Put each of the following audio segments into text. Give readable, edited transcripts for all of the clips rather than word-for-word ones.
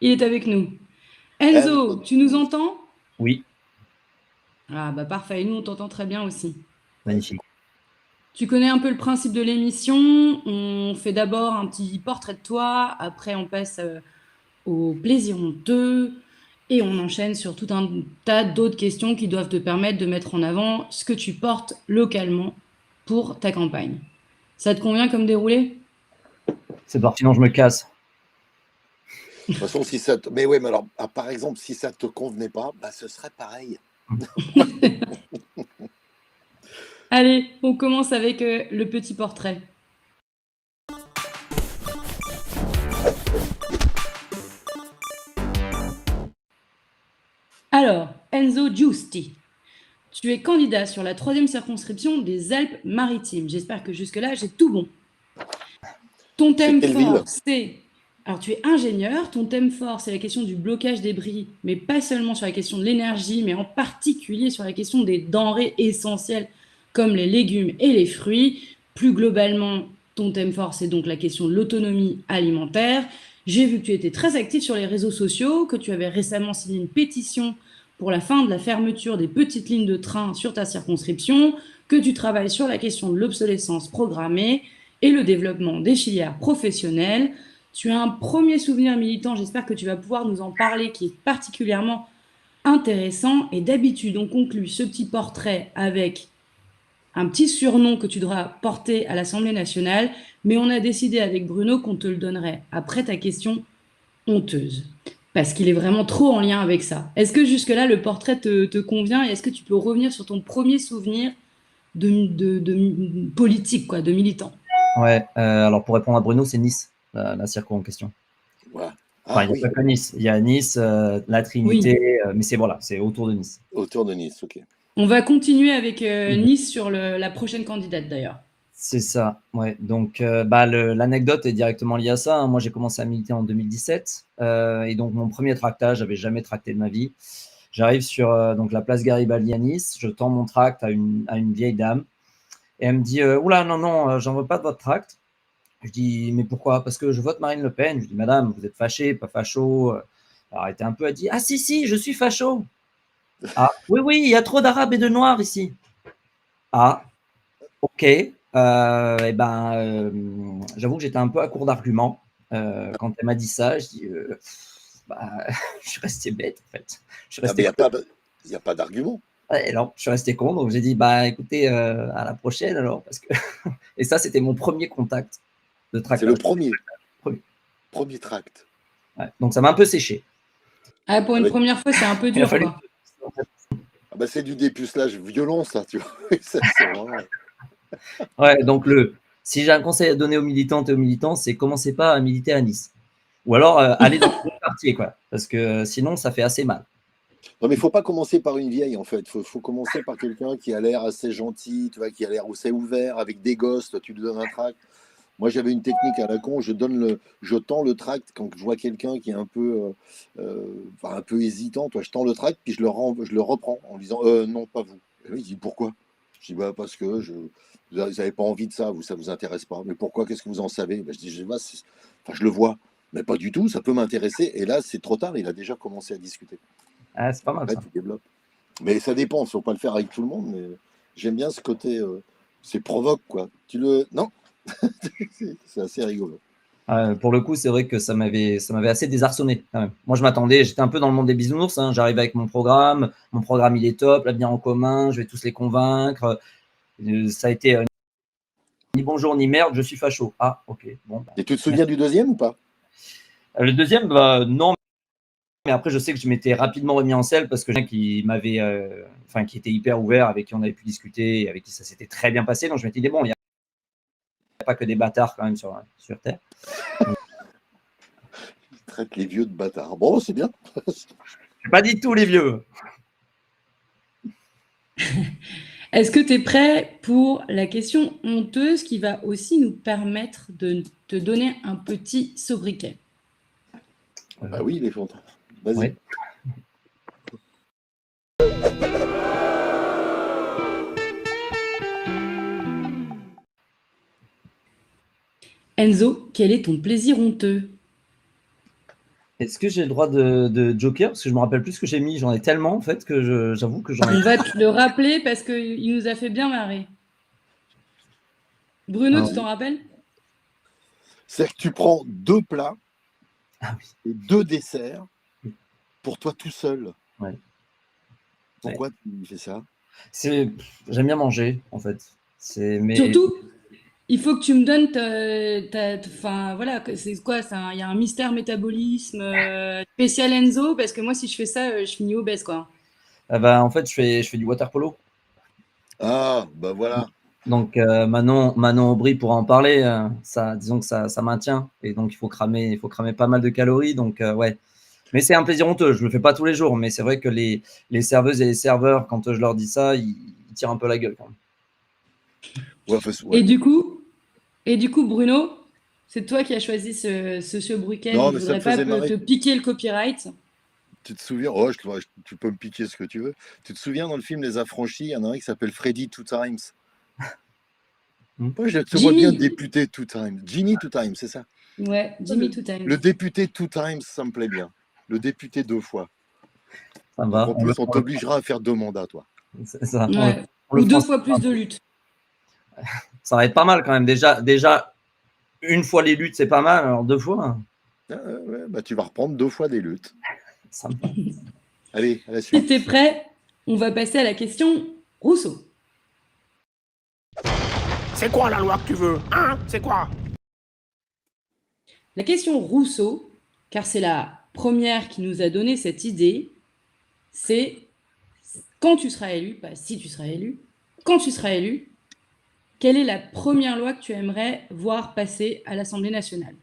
Il est avec nous. And Enzo, tu nous entends? Oui, Ah bah parfait, nous on t'entend très bien aussi. magnifique. Tu connais un peu le principe de l'émission. On fait d'abord un petit portrait de toi, après on passe au plaisir honteux et on enchaîne sur tout un tas d'autres questions qui doivent te permettre de mettre en avant ce que tu portes localement pour ta campagne. Ça te convient comme déroulé? C'est parti, non, je me casse. de toute façon, si ça te... Mais oui, mais alors, par exemple, si ça te convenait pas, bah, ce serait pareil. Allez, on commence avec le petit portrait. Alors, Enzo Giusti, tu es candidat sur la troisième circonscription des Alpes-Maritimes. J'espère que jusque-là, j'ai tout bon. Ton C'est thème quelle ville? fort, c'est... Alors, tu es ingénieur, ton thème fort, c'est la question du blocage des bris, mais pas seulement sur la question de l'énergie, mais en particulier sur la question des denrées essentielles comme les légumes et les fruits. Plus globalement, ton thème fort, c'est donc la question de l'autonomie alimentaire. J'ai vu que tu étais très actif sur les réseaux sociaux, que tu avais récemment signé une pétition pour la fin de la fermeture des petites lignes de train sur ta circonscription, que tu travailles sur la question de l'obsolescence programmée et le développement des filières professionnelles. Tu as un premier souvenir militant, j'espère que tu vas pouvoir nous en parler, qui est particulièrement intéressant. Et d'habitude, on conclut ce petit portrait avec un petit surnom que tu devras porter à l'Assemblée nationale, mais on a décidé avec Bruno qu'on te le donnerait après ta question honteuse, parce qu'il est vraiment trop en lien avec ça. Est-ce que jusque-là, le portrait te convient et est-ce que tu peux revenir sur ton premier souvenir de politique, quoi, de militant? Ouais, alors pour répondre à Bruno, c'est Nice, la circo en question. Voilà. Enfin, Ah il n'y a oui, pas que Nice. Il y a Nice, la Oui. Trinité, mais c'est voilà, c'est autour de Nice. autour de Nice, ok. On va continuer avec Mhm. Nice sur la prochaine candidate d'ailleurs. C'est ça, ouais. Donc, bah, l'anecdote est directement liée à ça, hein. Moi, j'ai commencé à militer en 2017. Et donc, mon premier tractage, j'avais jamais tracté de ma vie. J'arrive sur donc, la place Garibaldi à Nice. Je tends mon tract à une vieille dame. Et elle me dit oula, non, non, j'en veux pas de votre tract. Je dis mais pourquoi? Parce que je vote Marine Le Pen. Je dis madame, vous êtes fâchée, pas facho. Alors, elle était un peu, elle dit ah, si, si, je suis facho. Ah, oui, oui, il y a trop d'arabes et de noirs ici. Ah, ok. Et ben, j'avoue que j'étais un peu à court d'arguments quand elle m'a dit ça. Je dis, bah, je suis resté bête en fait. Je suis Ah, mais resté con. il y a pas d'argument. Ouais, non, je suis resté con. Donc j'ai dit, bah écoutez, à la prochaine alors. Parce que... Et ça, c'était mon premier contact de C'est le tractage. Premier. premier tract. Ouais. Donc ça m'a un peu séché. Ah, pour Ah une oui. première fois, c'est un peu Il a dur, fallu. quoi. Ah bah, c'est du dépucelage violent, ça, tu vois. C'est vraiment... Ouais, donc si j'ai un conseil à donner aux militantes et aux militants, c'est commencez pas à militer à Nice. Ou alors aller dans le quartier, quoi. Parce que sinon, ça fait assez mal. Non, mais il faut pas commencer par une vieille, en fait. Faut commencer par quelqu'un qui a l'air assez gentil, tu vois, qui a l'air assez ouvert, avec des gosses. Toi, tu lui donnes un tract. Moi, j'avais une technique à la con. Je tends le tract quand je vois quelqu'un qui est enfin, un peu hésitant. Toi, je tends le tract, puis je le reprends en lui disant non, pas vous. Et lui, il dit pourquoi? Je dis bah parce que vous n'avez pas envie de ça, ça vous intéresse pas. Mais pourquoi? Qu'est-ce que vous en savez? Ben, je dis enfin, je le vois, mais pas du tout. Ça peut m'intéresser. Et là, c'est trop tard. Il a déjà commencé à discuter. Ah, c'est pas mal Après, ça. tu développes. Mais ça dépend, il ne faut pas le faire avec tout le monde, mais j'aime bien ce côté, c'est provoque, quoi. Non, c'est assez rigolo. Pour le coup, c'est vrai que ça m'avait assez désarçonné quand même. Moi, je m'attendais, j'étais un peu dans le monde des bisounours, hein. J'arrivais avec mon programme il est top, l'avenir en commun, je vais tous les convaincre. Ça a été ni bonjour ni merde, je suis facho. Ah, ok, bon. Bah, Et tu te souviens du deuxième ou pas? le deuxième, bah, non, mais après, je sais que je m'étais rapidement remis en selle parce que quelqu'un qui m'avait, enfin, qui était hyper ouvert, avec qui on avait pu discuter, et avec qui ça s'était très bien passé. Donc, je m'étais dit, bon, il n'y a pas que des bâtards quand même sur Terre. Il traite les vieux de bâtards. Bon, c'est bien. Je n'ai pas dit tous les vieux. Est-ce que tu es prêt pour la question honteuse qui va aussi nous permettre de te donner un petit sobriquet? Bah oui, les fantômes. Vas-y. Ouais. Enzo, quel est ton plaisir honteux? Est-ce que j'ai le droit de joker? Parce que je me rappelle plus ce que j'ai mis. J'en ai tellement, en fait, que j'avoue que j'en ai. On va te le rappeler parce qu'il nous a fait bien marrer. Bruno, Alors, tu t'en rappelles? C'est que tu prends 2 plats ah et 2 desserts pour toi tout seul. oui. Ouais. Pourquoi tu fais ça? J'aime bien manger, en fait. Mais Surtout, il faut que tu me donnes enfin, voilà, c'est quoi ça? Il y a un mystère métabolisme spécial Enzo, parce que moi, si je fais ça, je finis obèse, quoi. bah, en fait, je fais du water polo. Ah, bah voilà. Donc, Manon Aubry pourra en parler. Disons que ça maintient. Et donc, il faut cramer pas mal de calories. Donc, ouais. Mais c'est un plaisir honteux. Je le fais pas tous les jours. Mais c'est vrai que les serveuses et les serveurs, quand je leur dis ça, ils tirent un peu la gueule quand même. Ouais, Et ouais. du coup, Bruno, c'est toi qui as choisi ce sobriquet, Non, donc je mais ça me voudrais pas faisait marrer. te piquer le copyright. Tu te souviens? Oh, tu peux me piquer ce que tu veux. Tu te souviens dans le film Les Affranchis, il y en a un qui s'appelle Freddy Two Times. Moi, je te vois bien Jimmy, député Two Times. Jimmy Two Times, c'est ça. ouais, Jimmy Two Times. Le député Two Times, ça me plaît bien. Le député 2 fois. Ça Donc va. en plus, on t'obligera à faire 2 mandats, toi. C'est ça. Ouais. On le Ou deux France. fois plus de lutte. Ça va être pas mal quand même. Déjà, une fois les luttes, c'est pas mal. Alors 2 fois, hein, Ah, ouais, bah, tu vas reprendre 2 fois des luttes. sympa. Allez, à la Si suite. t'es prêt, on va passer à la question Rousseau. C'est quoi la loi que tu veux? Hein? C'est quoi? La question Rousseau, car c'est la première qui nous a donné cette idée, c'est quand tu seras élu, pas si tu seras élu, quand tu seras élu, quelle est la première loi que tu aimerais voir passer à l'Assemblée nationale?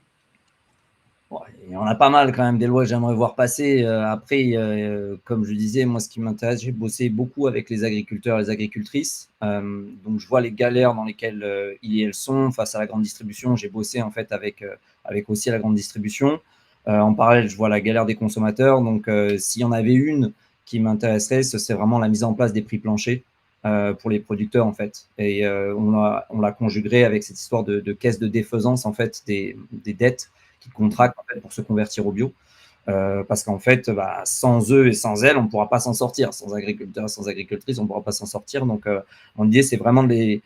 Bon, il y en a pas mal quand même des lois que j'aimerais voir passer. Après, comme je disais, moi, ce qui m'intéresse, j'ai bossé beaucoup avec les agriculteurs et les agricultrices. Donc, je vois les galères dans lesquelles ils et elles sont face à la grande distribution. J'ai bossé en fait avec aussi la grande distribution. En parallèle, je vois la galère des consommateurs. Donc, s'il y en avait une qui m'intéresserait, ce serait vraiment la mise en place des prix planchers pour les producteurs en fait. Et on la conjuguerait avec cette histoire de caisse de défaisance en fait des dettes qui contractent en fait, pour se convertir au bio. Parce qu'en fait, sans eux et sans elles, on ne pourra pas s'en sortir. Sans agriculteurs, sans agricultrices, on ne pourra pas s'en sortir. Donc, mon idée, c'est vraiment de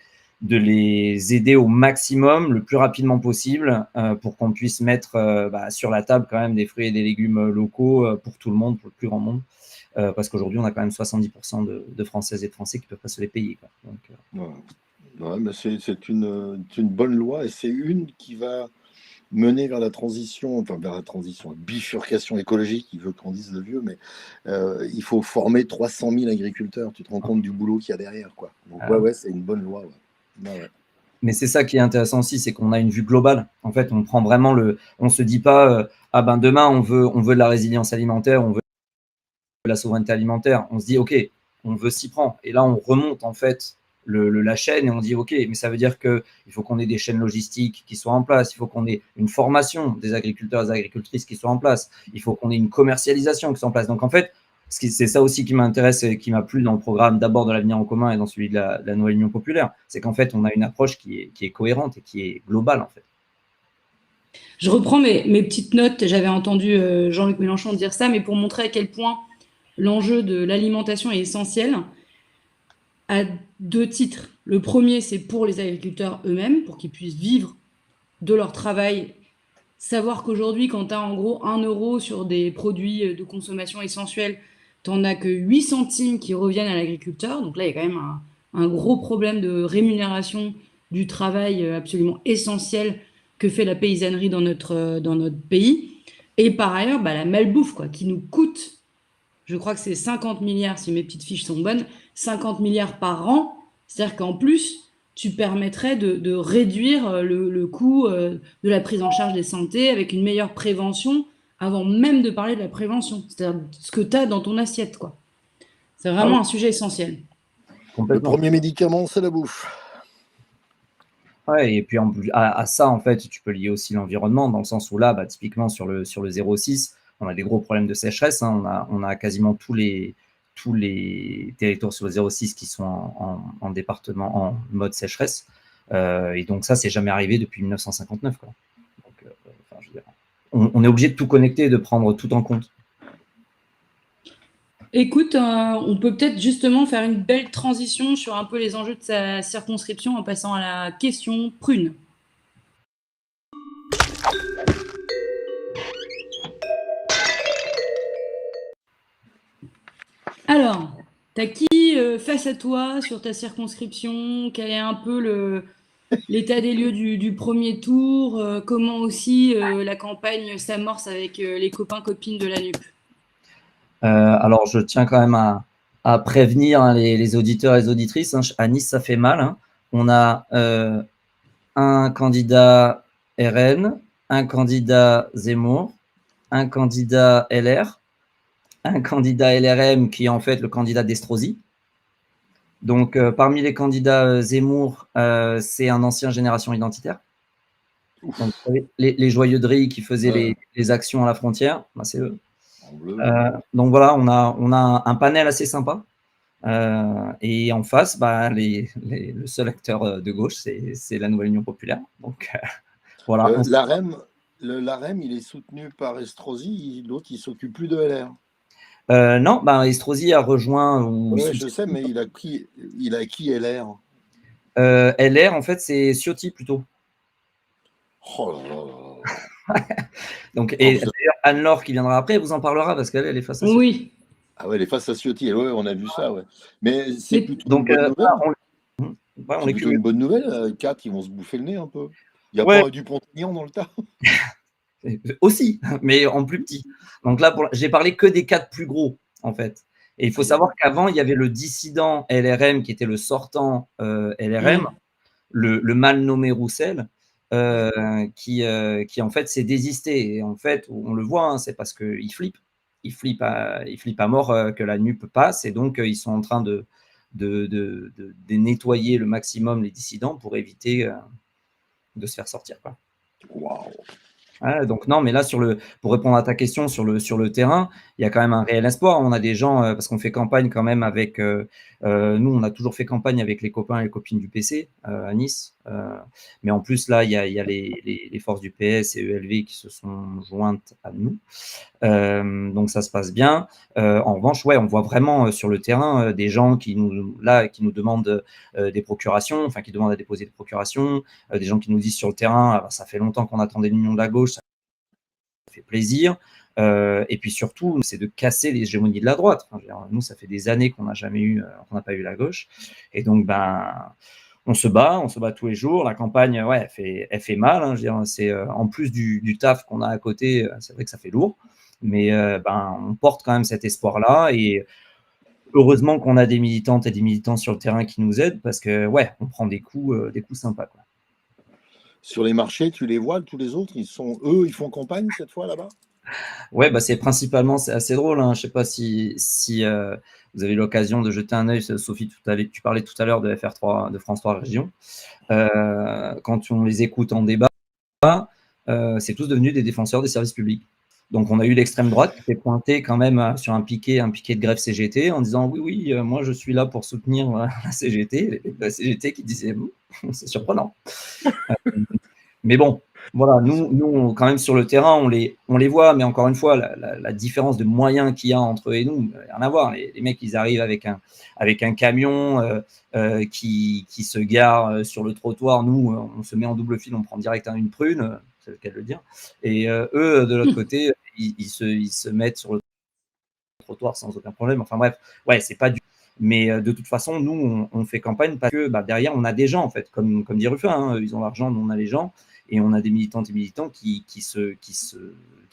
les aider au maximum, le plus rapidement possible, pour qu'on puisse mettre sur la table quand même des fruits et des légumes locaux pour tout le monde, pour le plus grand monde. Parce qu'aujourd'hui, on a quand même 70% de Françaises et de Français qui ne peuvent pas se les payer, quoi. Donc, Ouais, mais c'est une bonne loi et c'est une qui va mener vers la transition, enfin vers la transition, bifurcation écologique, il veut qu'on dise le vieux, mais il faut former 300 000 agriculteurs. Tu te rends compte du boulot qu'il y a derrière, quoi. Donc ouais, c'est une bonne loi. Ouais. Mais c'est ça qui est intéressant aussi, c'est qu'on a une vue globale. En fait, on prend vraiment on se dit pas, demain on veut de la résilience alimentaire, on veut de la souveraineté alimentaire. On se dit, ok, on veut s'y prendre. Et là, on remonte en fait la chaîne et on dit, ok, mais ça veut dire qu'il faut qu'on ait des chaînes logistiques qui soient en place, il faut qu'on ait une formation des agriculteurs et des agricultrices qui soit en place, il faut qu'on ait une commercialisation qui soit en place. Donc en fait, c'est ça aussi qui m'intéresse et qui m'a plu dans le programme d'abord de l'avenir en commun et dans celui de la Nouvelle Union populaire, c'est qu'en fait, on a une approche qui est cohérente et qui est globale en fait. Je reprends mes petites notes, j'avais entendu Jean-Luc Mélenchon dire ça, mais pour montrer à quel point l'enjeu de l'alimentation est essentiel, à deux titres. Le premier, c'est pour les agriculteurs eux-mêmes, pour qu'ils puissent vivre de leur travail. Savoir qu'aujourd'hui, quand tu as en gros 1 euro sur des produits de consommation essentielle, tu n'en as que 8 centimes qui reviennent à l'agriculteur. Donc là, il y a quand même un gros problème de rémunération du travail absolument essentiel que fait la paysannerie dans notre pays. Et par ailleurs, la malbouffe, quoi, qui nous coûte, je crois que c'est 50 milliards, si mes petites fiches sont bonnes, 50 milliards par an. C'est-à-dire qu'en plus, tu permettrais de réduire le coût de la prise en charge des santé avec une meilleure prévention avant même de parler de la prévention. C'est-à-dire ce que tu as dans ton assiette, quoi. C'est Ah oui, vraiment un sujet essentiel. Le complètement. premier médicament, c'est la bouffe. Ouais, et puis à ça, en fait, tu peux lier aussi l'environnement, dans le sens où là, typiquement sur le 0,6, on a des gros problèmes de sécheresse. Hein. On a quasiment tous les territoires sur le 0,6 qui sont en département, en mode sécheresse. Et donc ça, c'est jamais arrivé depuis 1959, quoi. Donc, je veux dire, on est obligé de tout connecter et de prendre tout en compte. Écoute, on peut peut-être justement faire une belle transition sur un peu les enjeux de sa circonscription en passant à la question prune. Alors, t'as qui face à toi sur ta circonscription? Quel est un peu l'état des lieux du premier tour? Comment aussi la campagne s'amorce avec les copains-copines de la NUP? Alors, je tiens quand même à prévenir les auditeurs et les auditrices. À Nice, ça fait mal. Hein. On a un candidat RN, un candidat Zemmour, un candidat LR, un candidat LRM qui est en fait le candidat d'Estrosi. Donc, parmi les candidats Zemmour, c'est un ancien Génération Identitaire. Donc, les joyeux drilles qui faisaient les actions à la frontière, bah, c'est eux. Donc voilà, on a un panel assez sympa. Et en face, bah, le seul acteur de gauche, c'est la Nouvelle Union Populaire. Donc voilà. L'AREM, il est soutenu par Estrosi, l'autre, il s'occupe plus de LR. Non, bah, Estrosi a rejoint. Oui, je sais, mais il a qui LR? LR, en fait, c'est Ciotti plutôt. Oh là là. Donc, et d'ailleurs, Anne-Laure qui viendra après, vous en parlera parce qu'elle est face à Ciotti. Oui. Ah ouais, elle est face à Ciotti. Ouais, on a vu ça, ouais. Mais c'est Mais, plutôt donc, une bonne nouvelle. C'est plutôt une bonne nouvelle. 4, ils vont se bouffer le nez un peu. Il n'y a ouais. pas du Dupont-Aignan dans le tas. Aussi, mais en plus petit. Donc là, j'ai parlé que des 4 plus gros, en fait. Et il faut savoir qu'avant, il y avait le dissident LRM qui était le sortant LRM, le mal nommé Roussel, qui en fait s'est désisté. Et en fait, on le voit, hein, c'est parce qu'il flippe. Il flippe à mort que la NUP passe. Et donc, ils sont en train de nettoyer le maximum les dissidents pour éviter de se faire sortir. Waouh. Ouais, donc non, mais là, pour répondre à ta question sur le terrain, il y a quand même un réel espoir. On a des gens, parce qu'on fait campagne quand même avec, nous, on a toujours fait campagne avec les copains et les copines du PC à Nice. Mais en plus, là, il y a les forces du PS et ELV qui se sont jointes à nous. Donc ça se passe bien. En revanche, ouais, on voit vraiment sur le terrain des gens qui nous demandent des procurations, enfin qui demandent à déposer des procurations, des gens qui nous disent sur le terrain, ça fait longtemps qu'on attendait l'union de la gauche, ça fait plaisir. Et puis surtout, c'est de casser l'hégémonie de la droite. Enfin, nous, ça fait des années qu'on n'a pas eu la gauche. Et donc, on se bat tous les jours. La campagne, ouais, elle fait mal. Hein, c'est en plus du taf qu'on a à côté, c'est vrai que ça fait lourd. Mais on porte quand même cet espoir-là. Et heureusement qu'on a des militantes et des militants sur le terrain qui nous aident parce que, ouais, on prend des coups sympas. Quoi. Sur les marchés, tu les vois, tous les autres, ils font campagne cette fois là-bas? Ouais, c'est assez drôle. Hein. Je ne sais pas si vous avez l'occasion de jeter un œil, Sophie, tu parlais tout à l'heure de FR3, de France 3 Région. Quand on les écoute en débat, c'est tous devenus des défenseurs des services publics. Donc, on a eu l'extrême droite qui s'est pointée quand même sur un piquet de grève CGT en disant oui, moi je suis là pour soutenir la CGT. La CGT qui disait c'est surprenant. Mais bon, voilà, nous, quand même sur le terrain, on les voit, mais encore une fois, la différence de moyens qu'il y a entre eux et nous, rien à voir. Les mecs, ils arrivent avec un camion qui se gare sur le trottoir. Nous, on se met en double fil, on prend direct une prune, c'est le cas de le dire. Et eux, de l'autre côté, ils se mettent sur le trottoir sans aucun problème. Enfin bref, ouais, c'est pas du. Mais de toute façon, nous, on fait campagne parce que derrière, on a des gens, en fait, comme dit Ruffin, hein, ils ont l'argent, nous, on a les gens. Et on a des militantes et militants qui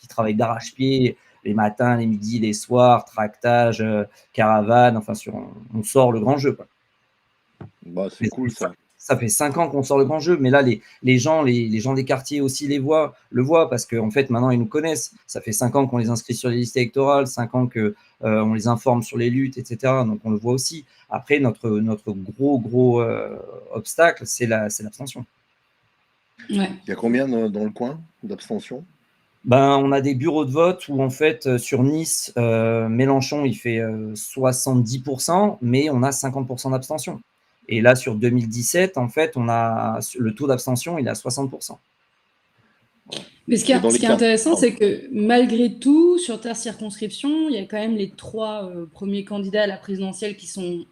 travaillent d'arrache-pied les matins, les midis, les soirs, tractage, caravane, enfin, on sort le grand jeu. Quoi. C'est cool ça. Ça fait 5 ans qu'on sort le grand jeu, mais là, les gens des quartiers aussi le voient parce qu'en fait, maintenant, ils nous connaissent. Ça fait 5 ans qu'on les inscrit sur les listes électorales, 5 ans qu'on les informe sur les luttes, etc. Donc, on le voit aussi. Après, notre gros obstacle, c'est l'abstention. Ouais. Il y a combien dans le coin d'abstention? On a des bureaux de vote où, en fait, sur Nice, Mélenchon, il fait 70%, mais on a 50% d'abstention. Et là, sur 2017, en fait, on a le taux d'abstention, il est à 60%. Mais ce qui Et dans est, ce les qui est cas, intéressant, pardon. c'est que malgré tout, sur ta circonscription, il y a quand même les trois premiers candidats à la présidentielle qui sont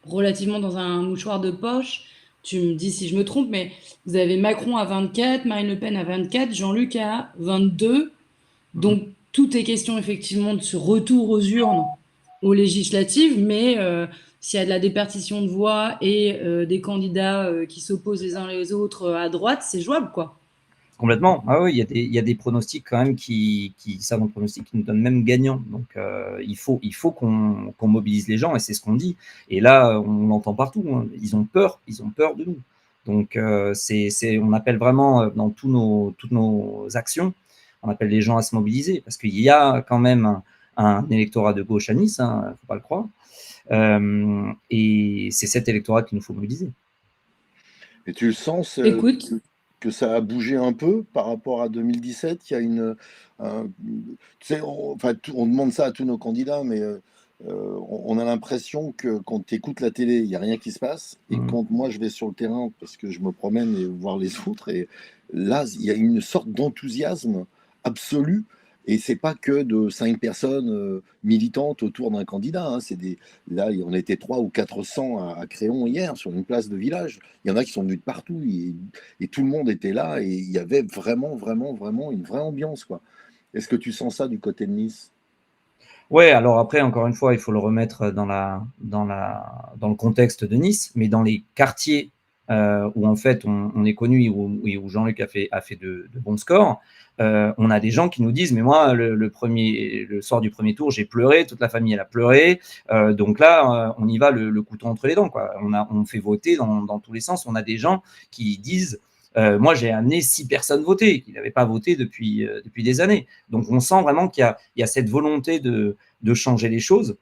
relativement dans un mouchoir de poche. Tu me dis si je me trompe, mais vous avez Macron à 24, Marine Le Pen à 24, Jean-Luc à 22. Mhm. Donc, tout est question effectivement de ce retour aux urnes, aux législatives, mais s'il y a de la déperdition de voix et des candidats qui s'opposent les uns les autres à droite, c'est jouable, quoi. Complètement. Ah oui, il y a des pronostics quand même savent pronostics qui nous donnent même gagnant. Donc, il faut qu'on mobilise les gens et c'est ce qu'on dit. Et là, on l'entend partout, hein. Ils ont peur de nous. Donc, on appelle vraiment dans toutes nos actions, on appelle les gens à se mobiliser parce qu'il y a quand même un électorat de gauche à Nice, hein, faut pas le croire. Et c'est cet électorat qu'il nous faut mobiliser. Et tu le sens Écoute, que ça a bougé un peu par rapport à 2017. Il y a tu sais, enfin, on demande ça à tous nos candidats, mais on a l'impression que quand tu écoutes la télé, il n'y a rien qui se passe. Et Mm. quand moi je vais sur le terrain, parce que je me promène et voir les autres, et là, il y a une sorte d'enthousiasme absolu. Et c'est pas que de 5 personnes militantes autour d'un candidat, hein. Là, on était 300 ou 400 à Créon hier sur une place de village. Il y en a qui sont venus de partout et tout le monde était là et il y avait vraiment, vraiment, vraiment une vraie ambiance, quoi. Est-ce que tu sens ça du côté de Nice? Ouais, alors après, encore une fois, il faut le remettre dans le contexte de Nice, mais dans les quartiers où en fait on est connu, où Jean-Luc a fait de bons scores, on a des gens qui nous disent, mais moi, le soir du premier tour, j'ai pleuré, toute la famille, elle a pleuré, donc là, on y va le couteau entre les dents, quoi. On fait voter dans tous les sens. On a des gens qui disent, moi, j'ai amené 6 personnes voter, qui n'avaient pas voté depuis des années. Donc, on sent vraiment qu'il y a cette volonté de changer les choses.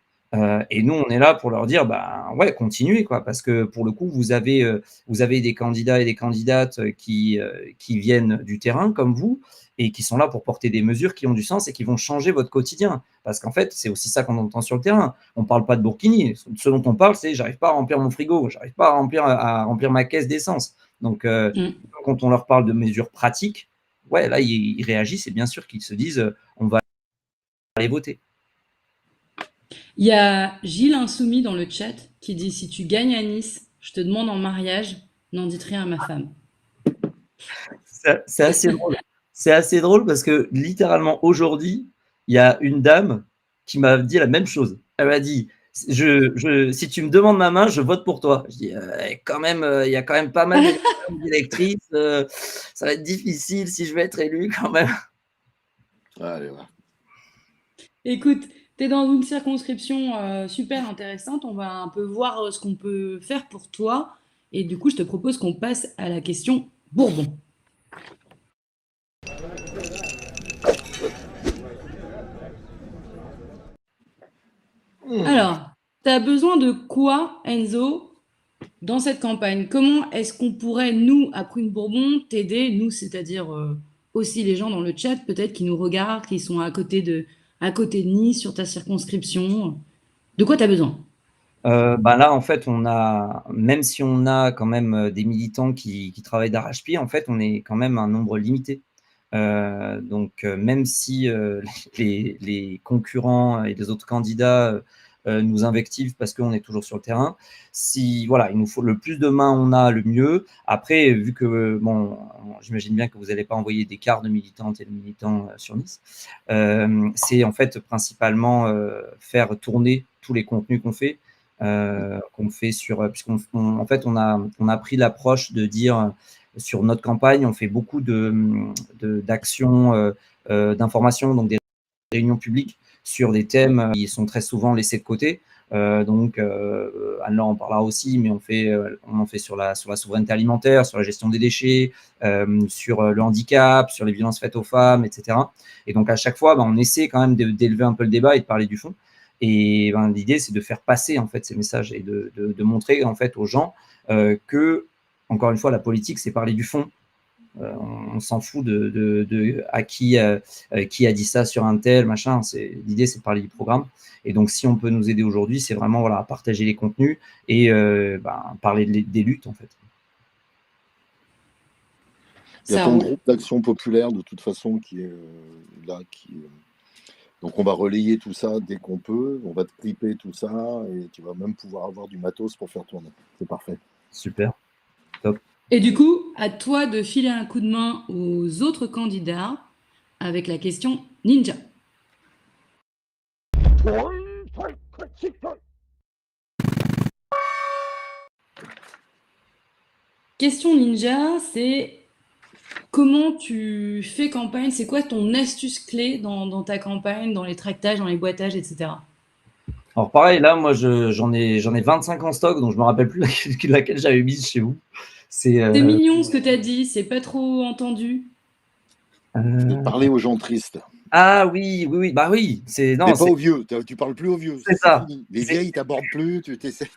Et nous, on est là pour leur dire, bah ouais, continuez, quoi, parce que pour le coup, vous avez des candidats et des candidates qui viennent du terrain comme vous et qui sont là pour porter des mesures qui ont du sens et qui vont changer votre quotidien. Parce qu'en fait, c'est aussi ça qu'on entend sur le terrain. On ne parle pas de Burkini. Ce dont on parle, c'est j'arrive pas à remplir mon frigo, j'arrive pas à remplir ma caisse d'essence. Donc, mm. quand on leur parle de mesures pratiques, ouais, là, ils réagissent et bien sûr qu'ils se disent, on va aller voter. Il y a Gilles Insoumis dans le chat qui dit si tu gagnes à Nice, je te demande en mariage, n'en dites rien à ma femme. C'est assez drôle. C'est assez drôle parce que littéralement aujourd'hui, il y a une dame qui m'a dit la même chose. Elle m'a dit si tu me demandes ma main, je vote pour toi. Je dis quand même, il y a quand même pas mal d'électrices. Ça va être difficile si je vais être élu quand même. Allez, ouais. Écoute, tu es dans une circonscription super intéressante. On va un peu voir ce qu'on peut faire pour toi. Et du coup, je te propose qu'on passe à la question Bourbon. Alors, tu as besoin de quoi, Enzo, dans cette campagne? Comment est-ce qu'on pourrait, nous, à Prune Bourbon, t'aider, nous, c'est-à-dire aussi les gens dans le chat, peut-être, qui nous regardent, qui sont à côté de Nice, sur ta circonscription? De quoi tu as besoin? Bah là, en fait, même si on a quand même des militants qui travaillent d'arrache-pied, en fait, on est quand même un nombre limité. Donc, même si les concurrents et les autres candidats nous invectivent parce qu'on est toujours sur le terrain, si voilà, il nous faut le plus de mains on a, le mieux. Après, vu que bon, j'imagine bien que vous n'allez pas envoyer des quarts de militantes et de militants sur Nice, c'est en fait principalement faire tourner tous les contenus qu'on fait en fait on a pris l'approche de dire sur notre campagne, on fait beaucoup d'actions, d'informations, donc des réunions publiques sur des thèmes qui sont très souvent laissés de côté. Anne-Laure en parlera aussi, mais on en fait sur la souveraineté alimentaire, sur la gestion des déchets, sur le handicap, sur les violences faites aux femmes, etc. Et donc à chaque fois, on essaie quand même d'élever un peu le débat et de parler du fond. Et l'idée, c'est de faire passer en fait ces messages et de montrer en fait aux gens que, encore une fois, la politique, c'est parler du fond. On s'en fout à qui a dit ça sur un tel, machin. L'idée, c'est de parler du programme. Et donc, si on peut nous aider aujourd'hui, c'est vraiment à partager les contenus et parler des luttes, en fait. Il y a Ça ton roule. groupe d'action populaire de toute façon qui est là. Donc on va relayer tout ça dès qu'on peut. On va te clipper tout ça et tu vas même pouvoir avoir du matos pour faire tourner. C'est parfait. Super, top. Et du coup, à toi de filer un coup de main aux autres candidats avec la question ninja. Question ninja, c'est comment tu fais campagne? C'est quoi ton astuce clé dans ta campagne, dans les tractages, dans les boîtages, etc. Alors pareil, là, moi, j'en ai 25 en stock, donc je me rappelle plus laquelle j'avais mise chez vous. C'est C'est mignon ce que tu as dit, c'est pas trop entendu. C'est parler aux gens tristes. Ah oui, oui, oui, bah oui, Mais pas aux vieux. Tu parles plus aux vieux. c'est C'est ça. fini. Les vieilles, t'abordes plus. Tu t'essaies.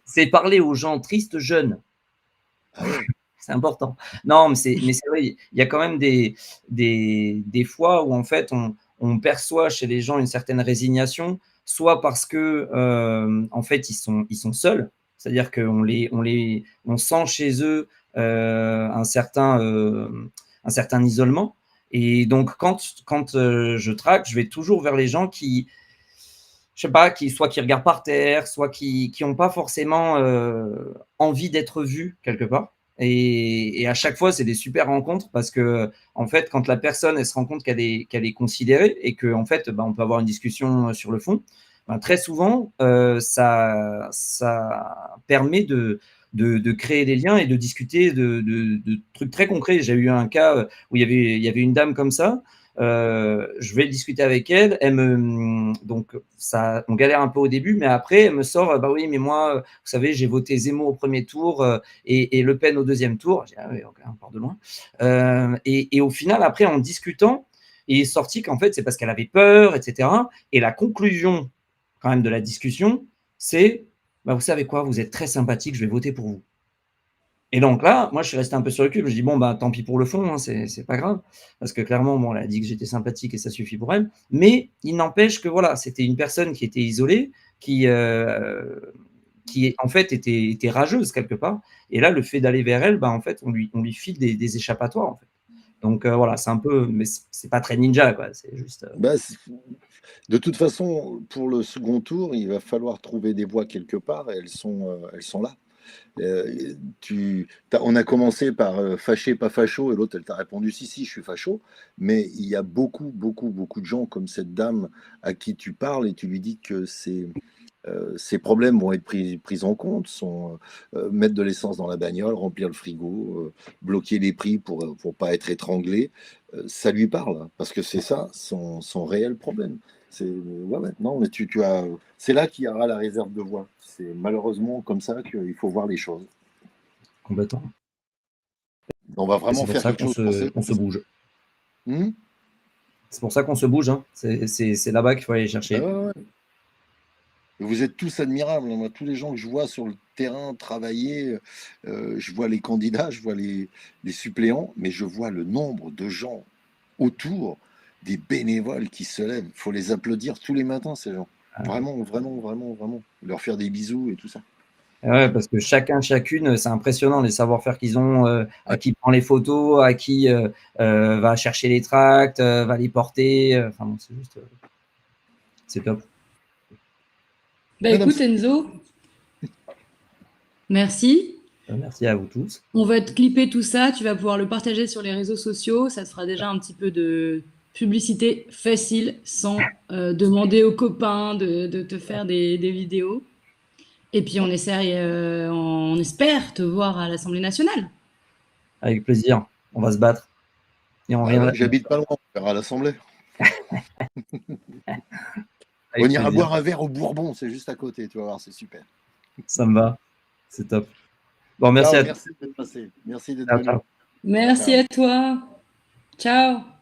C'est parler aux gens tristes jeunes. Ah ouais. C'est important. Non, mais c'est vrai, il y a quand même des fois où en fait on perçoit chez les gens une certaine résignation, soit parce que en fait ils sont seuls, c'est-à-dire on sent chez eux un certain isolement. Et donc quand je traque, je vais toujours vers les gens qui, je sais pas, soit qui regardent par terre, soit qui n'ont pas forcément envie d'être vus quelque part. Et à chaque fois, c'est des super rencontres parce que, en fait, quand la personne elle se rend compte qu'elle est considérée et que, en fait, on peut avoir une discussion sur le fond, très souvent, ça permet de créer des liens et de discuter de trucs très concrets. J'ai eu un cas où il y avait une dame comme ça. Je vais discuter avec elle. Donc ça, on galère un peu au début, mais après elle me sort, bah oui, mais moi, vous savez, j'ai voté Zemmour au premier tour et Le Pen au deuxième tour. J'ai dit, ah oui, okay, on part de loin. Et au final, après, en discutant, il est sorti qu'en fait, c'est parce qu'elle avait peur, etc. Et la conclusion, quand même, de la discussion, c'est, bah, vous savez quoi, vous êtes très sympathique, je vais voter pour vous. Et donc là, moi, je suis resté un peu sur le cul. Je dis, bon, bah, tant pis pour le fond, hein, c'est pas grave. Parce que clairement, bon, elle a dit que j'étais sympathique et ça suffit pour elle. Mais il n'empêche que voilà, c'était une personne qui était isolée, qui en fait, était rageuse quelque part. Et là, le fait d'aller vers elle, bah, en fait, on lui file des échappatoires, en fait. Donc voilà, c'est un peu, mais c'est pas très ninja, quoi. C'est juste. Bah, de toute façon, pour le second tour, il va falloir trouver des voix quelque part et elles sont là. On a commencé par fâché, pas facho, et l'autre, elle t'a répondu si, si, je suis facho. Mais il y a beaucoup, beaucoup, beaucoup de gens comme cette dame à qui tu parles et tu lui dis que ces problèmes vont être pris en compte, mettre de l'essence dans la bagnole, remplir le frigo, bloquer les prix pour pas être étranglé. Ça lui parle, hein, parce que c'est ça son réel problème. Non, mais c'est là qu'il y aura la réserve de voix. C'est malheureusement comme ça qu'il faut voir les choses. Complètement. On va Et vraiment c'est pour faire ça quelque chose. qu'on se bouge. Hmm. C'est pour ça qu'on se bouge. Hein. C'est là-bas qu'il faut aller chercher. Ouais, ouais. Vous êtes tous admirables. Moi, tous les gens que je vois sur le terrain travailler, je vois les candidats, je vois les suppléants, mais je vois le nombre de gens autour, des bénévoles qui se lèvent. Il faut les applaudir tous les matins, ces gens. Vraiment, vraiment, vraiment, vraiment. Leur faire des bisous et tout ça. Ouais, parce que chacune, c'est impressionnant les savoir-faire qu'ils ont, à qui prend les photos, à qui va chercher les tracts, va les porter. Enfin bon, c'est juste, c'est top. Bah écoute Enzo, merci. Merci à vous tous. On va te clipper tout ça, tu vas pouvoir le partager sur les réseaux sociaux, ça te fera déjà un petit peu de publicité facile sans demander aux copains de te faire des vidéos. Et puis on espère te voir à l'Assemblée nationale. Avec plaisir. On va se battre. Et on reviendra. J'habite pas loin, on verra à l'Assemblée. Avec On ira plaisir. boire un verre au Bourbon, c'est juste à côté, tu vas voir, c'est super. Ça me va. C'est top. Bon, merci Ciao, à tous. merci d'être passé. Merci d'être Ciao, venu. ciao. Merci Ciao. à toi. Ciao.